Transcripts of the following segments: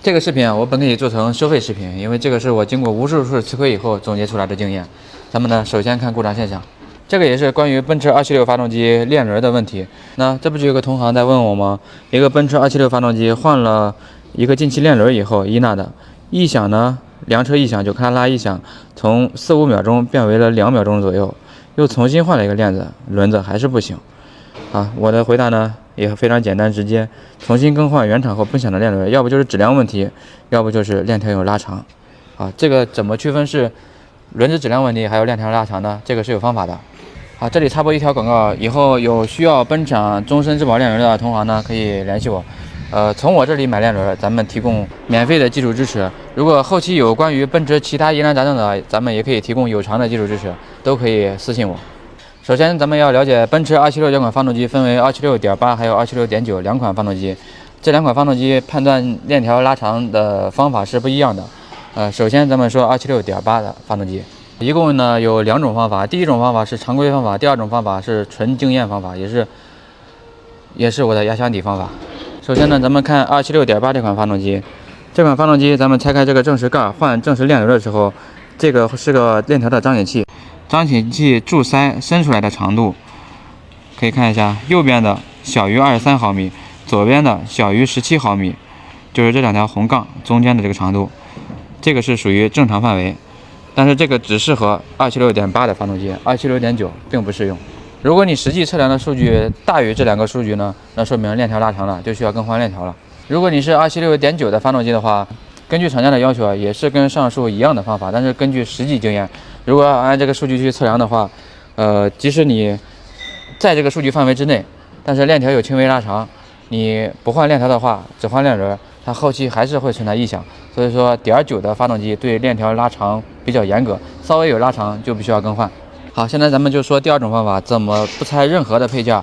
这个视频啊，我本可以做成收费视频，因为这个是我经过无数次吃亏以后总结出来的经验。咱们呢，首先看故障现象，这个也是关于奔驰276发动机链轮的问题。那这不就有个同行在问我吗？一个奔驰276发动机换了一个进气链轮以后，伊娜的异响呢，凉车异响就咔啦异响，从4-5秒钟变为了2秒钟左右，又重新换了一个链子，轮子还是不行。我的回答呢也非常简单直接，重新更换原厂后奔享的链轮，要不就是质量问题，要不就是链条有拉长。这个怎么区分是轮子质量问题还有链条拉长呢？这个是有方法的。这里插播一条广告，以后有需要奔享终身质保链轮的同行呢，可以联系我。从我这里买链轮，咱们提供免费的技术支持。如果后期有关于奔驰其他疑难杂症的，咱们也可以提供有偿的技术支持，都可以私信我。首先，咱们要了解奔驰276这款发动机分为276.8还有276.9两款发动机。这两款发动机判断链条拉长的方法是不一样的。首先咱们说276.8的发动机，一共呢有2种方法。第一种方法是常规方法，第二种方法是纯经验方法，也是我的压箱底方法。首先呢，咱们看276.8这款发动机。这款发动机咱们拆开这个正时盖换正时链轮的时候，这个是个链条的张紧器。张紧器柱塞伸出来的长度可以看一下，右边的小于23毫米，左边的小于17毫米，就是这两条红杠中间的这个长度，这个是属于正常范围。但是这个只适合276.8的发动机，276.9并不适用。如果你实际测量的数据大于这两个数据呢，那说明链条拉长了，就需要更换链条了。如果你是276.9的发动机的话，根据厂家的要求也是跟上述一样的方法，但是根据实际经验，如果按这个数据去测量的话，即使你在这个数据范围之内，但是链条有轻微拉长，你不换链条的话，只换链轮，它后期还是会存在异响。所以说.9的发动机对链条拉长比较严格，稍微有拉长就必须要更换。好，现在咱们就说第二种方法，怎么不拆任何的配件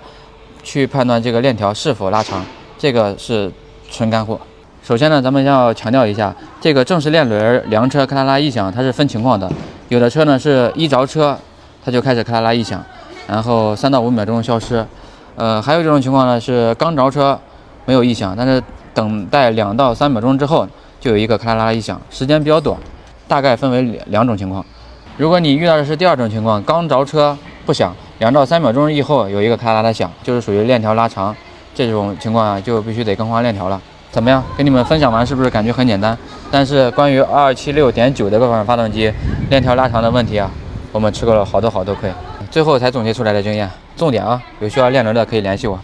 去判断这个链条是否拉长，这个是纯干货。首先呢，咱们要强调一下，这个正时链轮凉车咔啦啦异响它是分情况的，有的车呢是一着车它就开始咔啦啦异响，然后3到5秒钟消失。还有这种情况呢是刚着车没有异响，但是等待2到3秒钟之后就有一个咔啦啦异响，时间比较短，大概分为2种情况。如果你遇到的是第二种情况，刚着车不响，2到3秒钟以后有一个咔啦啦响，就是属于链条拉长，这种情况就必须得更换链条了。怎么样？跟你们分享完是不是感觉很简单？但是关于276.9的这款发动机链条拉长的问题我们吃过了好多亏，最后才总结出来的经验。重点有需要链轮的可以联系我。